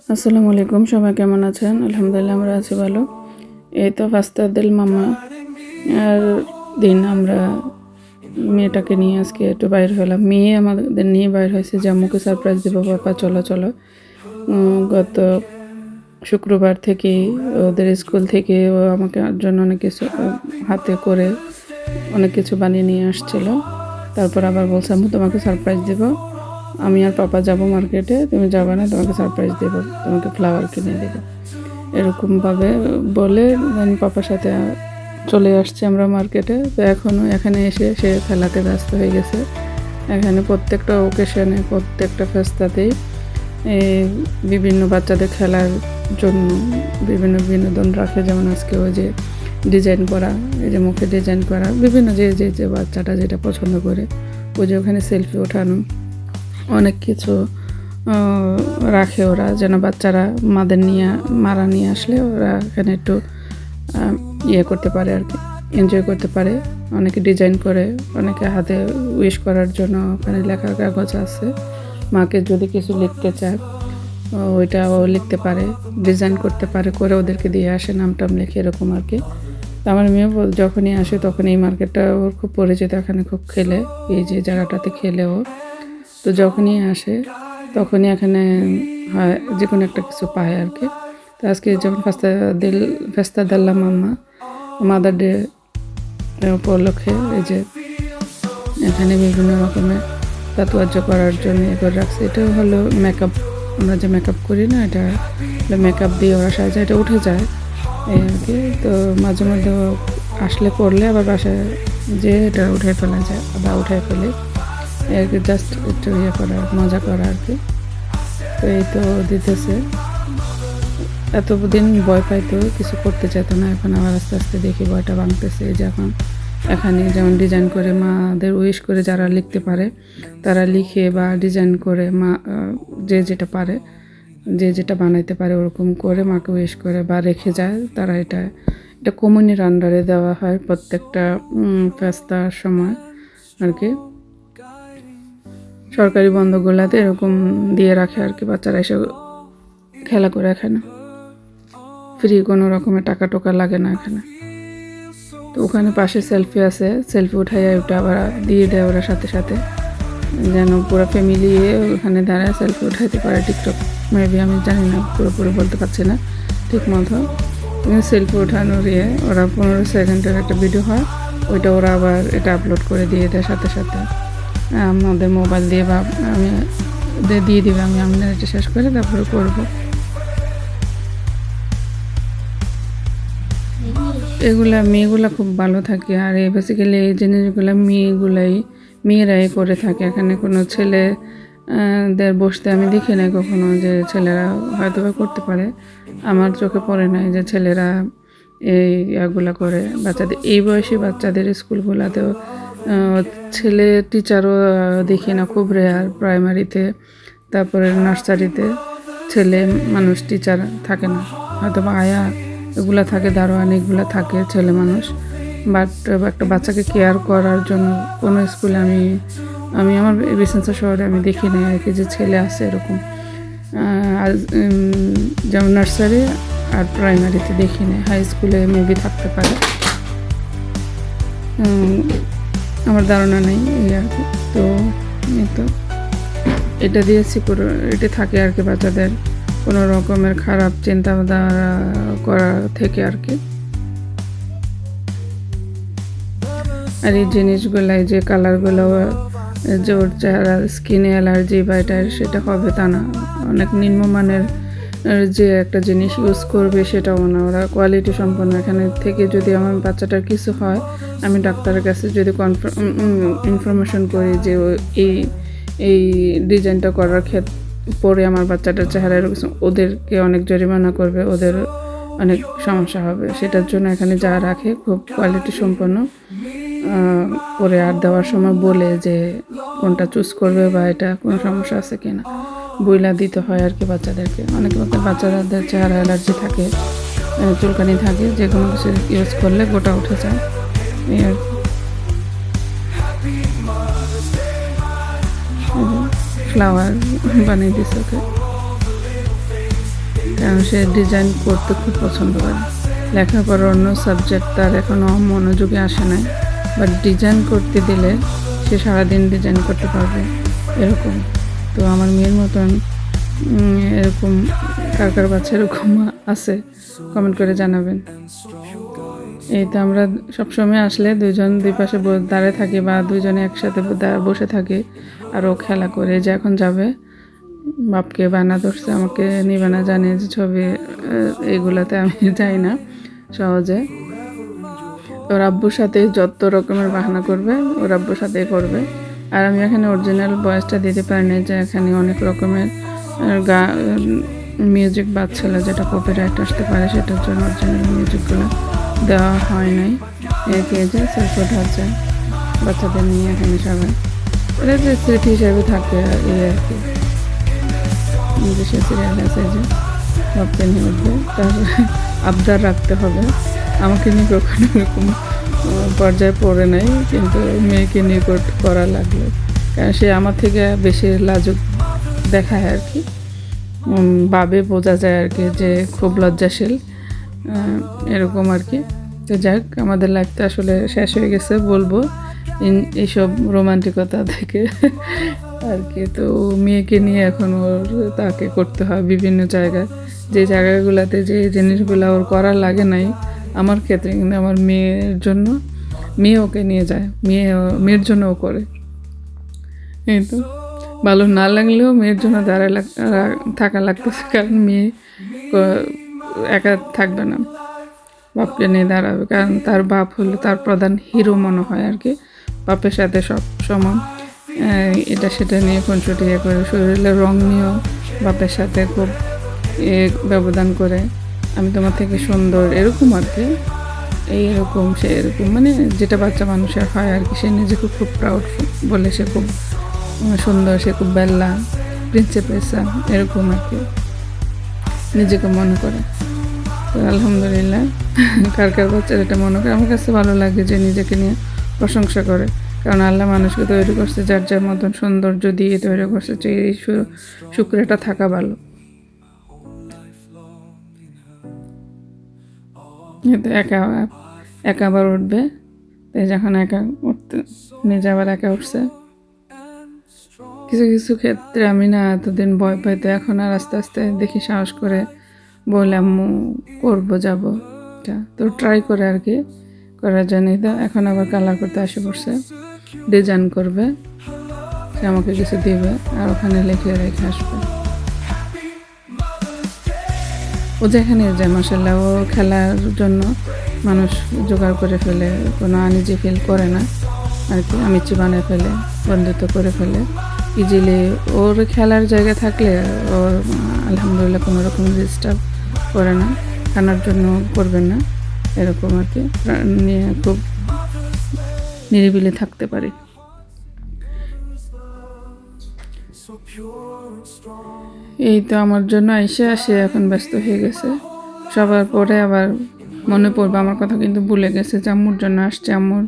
আসসালামু আলাইকুম, সবাই কেমন আছেন? আলহামদুলিল্লাহ আমরা আছি ভালো। এই তো ফাস্তাদের মামা আর দিন আমরা মেয়েটাকে নিয়ে আজকে একটু বাইর হলাম। মেয়ে আমাদের নিয়ে বাইর হয়েছে যে আম্মুকে সারপ্রাইজ দেবো, বাবা চলো চলো। গত শুক্রবার থেকে ওদের স্কুল থেকে ও আমাকে জন্য অনেক কিছু হাতে করে অনেক কিছু বানিয়ে নিয়ে আসছিল। তারপর আবার বলছে আম্মু তোমাকে সারপ্রাইজ দেবো, আমি আর পাপা যাব মার্কেটে, তুমি যাবে না, তোমাকে সারপ্রাইজ দেবো, তোমাকে ফ্লাওয়ার কিনে দেবো। এরকমভাবে বলে পাপার সাথে চলে আসছি আমরা মার্কেটে। তো এখনও এখানে এসে সে খেলাতে ব্যস্ত হয়ে গেছে। এখানে প্রত্যেকটা ওকেশনে প্রত্যেকটা ফেস্তাতেই বিভিন্ন বাচ্চাদের খেলার জন্য বিভিন্ন বিনোদন রাখে। যেমন আজকে ওই যে ডিজাইন করা, এই যে মুখে ডিজাইন করা, বিভিন্ন যে যে যে বাচ্চাটা যেটা পছন্দ করে ওই যে ওখানে সেলফি ওঠানো, অনেক কিছু রাখে ওরা, যেন বাচ্চারা মারা নিয়ে আসলে ওরা এখানে একটু ইয়ে করতে পারে আর কি, এনজয় করতে পারে। অনেকে ডিজাইন করে, অনেকে হাতে উইশ করার জন্য ওখানে লেখার কাগজ আছে। মাকে যদি কিছু লিখতে চায় ওইটাও লিখতে পারে, ডিজাইন করতে পারে, করে ওদেরকে দিয়ে আসে নাম টাম লিখে, এরকম আর কি। তো আমার মেয়ে যখনই আসে তখন এই মার্কেটটা ওর খুব পরিচিত, এখানে খুব খেলে, এই যে জায়গাটাতে খেলে ও। তো যখনই আসে তখনই এখানে হয় যে কোনো একটা কিছু পায় আর কি। তো আজকে যেমন ফেস্তা দিল্লা মাম্মা মাদার ডে উপলক্ষে এই যে এখানে বিভিন্ন রকমের তাতুয়াজ্য করার জন্য এ করে রাখছে। এটা হলো মেকআপ, আমরা যে মেকআপ করি না, এটা মেকআপ দিয়ে ওরা সাজা, এটা উঠে যায় এই আর কি। তো মাঝে মধ্যে আসলে করলে আবার বাসায় যে এটা উঠে ফেলা যায়, আবার উঠে ফেলে আর কি, জাস্ট একটু ইয়ে করা, মজা করা আর কি। তো এই তো দিতেছে। এতদিন ভয় পাইতো, কিছু করতে চাইতো না, এখন আবার আস্তে আস্তে দেখি ভয়টা ভাঙতেছে। যে এখন এখানে যেমন ডিজাইন করে মাদের উইশ করে যারা লিখতে পারে তারা লিখে বা ডিজাইন করে মা যে যেটা পারে, যে যেটা বানাইতে পারে ওরকম করে মাকে উইশ করে বা রেখে যায় তারা। এটা কমিউনিটির আন্ডারে দেওয়া হয় প্রত্যেকটা ফেস্তার সময় আর কি। সরকারি বন্ধগুলাতে এরকম দিয়ে রাখে আর কি, বাচ্চারা এসে খেলা করে। এখানে ফ্রি, কোনো রকমের টাকা টোকা লাগে না এখানে। তো ওখানে পাশে সেলফি আছে, সেলফি উঠাইয়া ওটা আবার দিয়ে দেয় ওরা সাথে সাথে, যেন পুরো ফ্যামিলি ওখানে দাঁড়ায় সেলফি উঠাইতে পারে। টিকটক মেবি, আমি জানি না, পুরোপুরি বলতে পারছি না ঠিক মতো। সেলফি ওঠানোর ওরা 15 সেকেন্ডের একটা ভিডিও হয়, ওইটা ওরা আবার এটা আপলোড করে দিয়ে দেয় সাথে সাথে আমাদের মোবাইল দিয়ে, বা আমি দিয়ে দিবে, আমি আমাদের এটা শেষ করে তারপরে করবো। এগুলা মেয়েগুলা খুব ভালো থাকে। আর বেসিক্যালি এই জিনিসগুলো মেয়েরাই করে থাকে। এখানে কোনো ছেলেদের বসতে আমি দেখি নাই কখনো, যে ছেলেরা হয়তো বা করতে পারে, আমার চোখে পড়ে নাই যে ছেলেরা এই ইয়াগুলা করে। বাচ্চাদের এই বয়সী বাচ্চাদের স্কুলগুলোতেও ছেলে টিচারও দেখি না, খুব রেয়ার। প্রাইমারিতে, তারপরে নার্সারিতে ছেলে মানুষ টিচার থাকে না, হয়তো বা আয়া এগুলো থাকে, দারোয়ান এগুলো থাকে ছেলে মানুষ। বাট একটা বাচ্চাকে কেয়ার করার জন্য কোনো স্কুলে আমি আমার বিসেন্সা শহরে আমি দেখি নাই আর কি যে ছেলে আছে এরকম। যেমন নার্সারি আর প্রাইমারিতে দেখি নাই, হাই স্কুলে মেবি থাকতে পারে, আমার ধারণা নেই এই আর কি। তো এটা দিয়ে সিকিউরিটি থাকে আর কি, বাচ্চাদের কোনো রকমের খারাপ চিন্তাধারা করা থেকে আর কি। আর এই জিনিসগুলাই যে কালারগুলো, যে ওর চেহারা স্কিনে অ্যালার্জি বা এটা সেটা হবে তা না, অনেক নিম্নমানের যে একটা জিনিস ইউজ করবে সেটাও না, ওরা কোয়ালিটি সম্পন্ন। এখানে থেকে যদি আমার বাচ্চাটার কিছু হয়, আমি ডাক্তারের কাছে যদি ইনফরমেশন করি যে এই ডিজাইনটা করার পরে আমার বাচ্চাটার চেহারা এরকম, ওদেরকে অনেক জরিমানা করবে, ওদের অনেক সমস্যা হবে। সেটার জন্য এখানে যা রাখে খুব কোয়ালিটি সম্পন্ন করে, আর দেওয়ার সময় বলে যে কোনটা চুজ করবে বা এটা কোনো সমস্যা আছে কিনা বইলা দিতে হয় আর কি বাচ্চাদেরকে। অনেক বাচ্চাদের চেহারা অ্যালার্জি থাকে, চুলকানি থাকে, যে কোনো কিছু ইউজ করলে গোটা উঠে যায় এই আর কি। ফ্লাওয়ার বানিয়ে দিচ্ছে ওকে। কারণ সে ডিজাইন করতে খুব পছন্দ করে। লেখাপড়ার অন্য সাবজেক্ট তার এখনও মনোযোগে আসে নাই, বাট ডিজাইন করতে দিলে সে সারাদিন ডিজাইন করতে পারবে এরকম। তো আমার মেয়ের মতন এরকম কার কার বাচ্চা এরকম আছে কমেন্ট করে জানাবেন। এই তো আমরা সবসময় আসলে দুজন দুই পাশে দাঁড়িয়ে থাকি বা দুজনে একসাথে বসে থাকি, আর ও খেলা করে। যে এখন যাবে, বাপকে বায়না ধরছে আমাকে নিবে না, জানি যে ছবি এইগুলাতে আমি যাই না সহজে। ওর আব্বুর সাথে যত রকমের বাহানা করবে ওর আব্বুর সাথেই করবে। আর আমি এখানে অরিজিনাল ভয়েসটা দিতে পারি না, যে এখানে অনেক রকমের মিউজিক বাজছিল যেটা কপিরাইট আসতে পারে, সেটার জন্য অরিজিনাল মিউজিকগুলো দেওয়া হয় নাই। এই যে সেলফি হচ্ছে বাচ্চাদের নিয়ে এখানে সবাই, এটা যে স্মৃতি হিসাবে থাকে এই আর কি। সে সিরিয়াল আছে যে বাপকে নিয়ে উঠবে, তার আবদার রাখতে হবে। আমাকে নিয়ে কখনো এরকম পর্যায়ে পড়ে নাই, কিন্তু মেয়েকে নিয়ে করা লাগলো, কারণ সে আমার থেকে বেশি লাজুক দেখায় আর কি, ভাবে বোঝা যায় আর কি যে খুব লজ্জাশীল এরকম আর কি। তো যাক, আমাদের লাইফটা আসলে শেষ হয়ে গেছে বলবো এইসব রোমান্টিকতা থেকে আর কি। তো মেয়েকে নিয়ে এখন ওর তাকে করতে হয় বিভিন্ন জায়গায়, যে জায়গাগুলোতে যে জিনিসগুলো ওর করার লাগে নাই আমার ক্ষেত্রে, কিন্তু আমার মেয়ের জন্য মেয়ে ওকে নিয়ে যায়, মেয়ের জন্য ও করে। এই তো ভালো না লাগলেও মেয়ের জন্য দাঁড়ায় থাকা লাগতেছে, কারণ মেয়ে একা থাকবে না, বাপকে নিয়ে দাঁড়াবে। কারণ তার বাপ হলো তার প্রধান হিরো মনে হয় আর কি, বাপের সাথে সব সময় এটা সেটা নিয়ে খুনসুটি করে, শরীরের রং নিয়েও বাপের সাথে খুব ব্যবধান করে, আমি তোমার থেকে সুন্দর এরকম আর কি। এইরকম সে এরকম মানে যেটা বাচ্চা মানুষের হয় আর কি, সে নিজেকে খুব প্রাউড বলে, সে খুব সুন্দর, সে খুব বেল্লা প্রিন্সেপেসা এরকম আর কি নিজেকে মনে করে। তো আলহামদুলিল্লাহ, কার কার বাচ্চার এটা মনে করে, আমার কাছে ভালো লাগে যে নিজেকে নিয়ে প্রশংসা করে। কারণ আল্লাহ মানুষকে তৈরি করছে যার যার মতন সৌন্দর্য দিয়ে তৈরি করছে, যে এই শুক্রটা থাকা ভালো। তো একা আবার উঠবে, তাই যখন একা উঠতে নিজে আবার একা উঠছে। কিছু কিছু ক্ষেত্রে আমি না এতদিন ভয় পাইতে, এখন আর আস্তে আস্তে দেখি সাহস করে বললাম করবো যাবো, তো ট্রাই করে আর কি করার জন্যই। তো এখন আবার কালার করতে আসে পড়ছে, ডিজাইন করবে, সে আমাকে কিছু দিবে আর ওখানে লিখে রেখে আসবে। ও যেখানে যায় মাসাল্লাহ, ও খেলার জন্য মানুষ জোগাড় করে ফেলে, কোনো আনিজি ফিল করে না আর কি, আমিচি বানিয়ে ফেলে, বন্ধুত্ব করে ফেলে ইজিলি। ওর খেলার জায়গা থাকলে ওর আলহামদুলিল্লাহ কোনো রকম ডিস্টার্ব করে না, খানার জন্য করবেন না এরকম আর কি, নিয়ে খুব নিরিবিলি থাকতে পারি। এই তো আমার জন্য এসে আসে এখন ব্যস্ত হয়ে গেছে সবার পরে, আবার মনে পড়বে আমার কথা, কিন্তু ভুলে গেছে যে আম্মুর জন্য আসছে, আম্মুর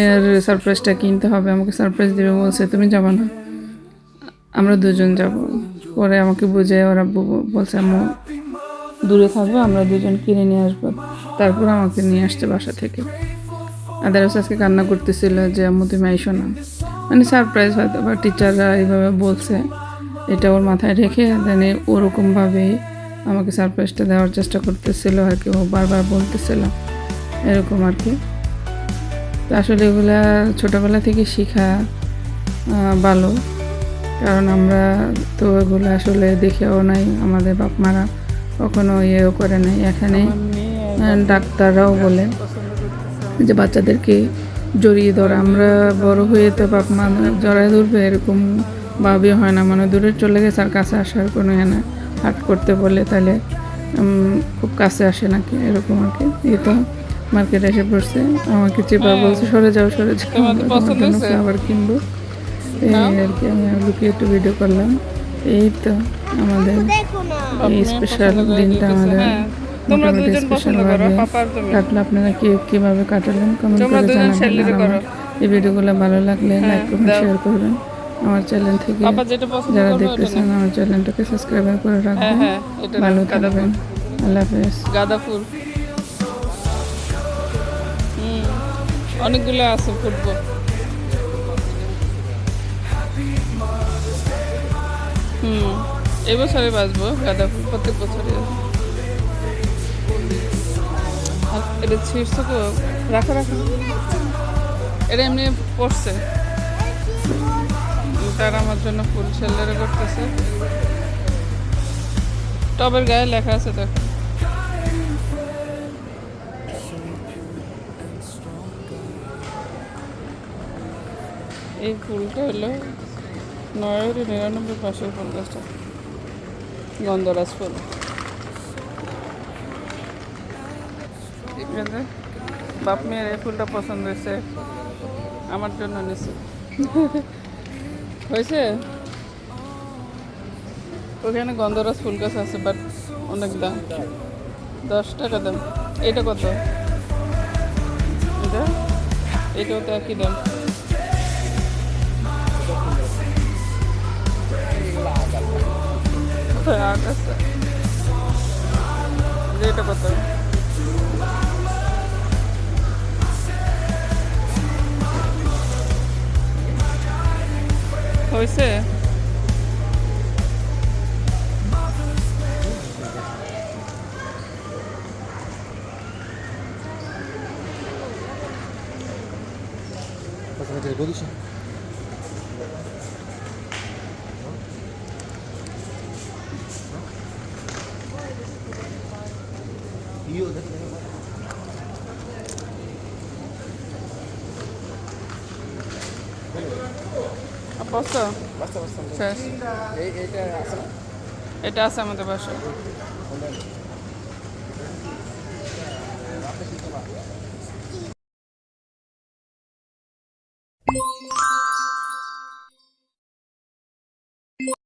এর সারপ্রাইজটা কিনতে হবে, আমাকে সারপ্রাইজ দেবে বলছে, তুমি যাবো না, আমরা দুজন যাব। পরে আমাকে বুঝে ওরা বলছে আম্মু দূরে থাকবো, আমরা দুজন কিনে নিয়ে আসবো, তারপর আমাকে নিয়ে আসছে বাসা থেকে। আদারস আজকে কান্না করতেছিল যে আম্মু তুমি আইসো না, মানে সারপ্রাইজ হয়তো বা টিচাররা এইভাবে বলছে, এটা ওর মাথায় রেখে দেন ওরকমভাবেই আমাকে সারপ্রাইজটা দেওয়ার চেষ্টা করতেছিল আর কি, ও বারবার বলতেছিল এরকম আর কি। তো আসলে এগুলা ছোটোবেলা থেকে শেখা ভালো, কারণ আমরা তো এগুলো আসলে দেখেও নাই, আমাদের বাপ মারা কখনো ইয়েও করে নাই। এখানে ডাক্তাররাও বলে যে বাচ্চাদেরকে জড়িয়ে ধরা, আমরা বড় হয়ে তো বাপ মা জড়ায় ধরবে এরকম ভাবে হয় না, মানে দূরে চলে গেছে আর কাছে আসার কোনো না, হাট করতে বলে তাহলে খুব কাছে আসে নাকি এরকম আর কি। এই তো মার্কেটে এসে পড়ছে, আমাকে চেপা বলছে সরে যাও আবার কিনবো, এই আর কি। আমি লুকিয়ে একটু ভিডিও করলাম। এই তো আমাদের এই স্পেশাল দিনটা আমাদের মোটামুটি স্পেশালভাবে কাটলো। আপনারা কীভাবে কাটালেন কমেন্ট করে জানাবেন। আর আমার এই ভিডিওগুলো ভালো লাগলে লাইক করবেন, শেয়ার করবেন। আমার চ্যানেল থেকে পাপা যেটা পছন্দ যারা করবে ওটা দেখতেছেন নেন। আমার চ্যানেলটাকে সাবস্ক্রাইব করে হ্যাঁ রাখবেন। হ্যাঁ, এটা ভালো নেন, গাঁদা থাকবেন। ফুল। আল্লাহ হাফেজ। গাঁদা ফুল অনেকগুলো আছে, ফুটবো। এই বছরে বাঁচবো গাঁদা ফুল, প্রত্যেক বছরই আছে। আর এটা ছিঁড়ছ তো, রাখো রাখো, এটা এমনি পড়ছে। তার আমার জন্য ফুল সেল্লারে করতেছে। টবের গায়ে লেখা আছে দেখো। এই ফুলটা হলো 999 পাশের ফুল গাছটা, গন্ধরাজ ফুল। এখানে বাপ মেয়ের এই ফুলটা পছন্দ হয়েছে, আমার জন্য নিছে। হয়েছে। ওখানে গন্ধরাজ ফুল গাছ আছে, বাট অনেক দাম, 10 টাকা দাম। এটা কত? এটা এটাও তো একই দাম। আট আছে। এটা কত? হয়েছে। Posso mettere 12? Io বস্তা basta, basta. শেষ। Eta asal. এটা আছে আমাদের বাসায়।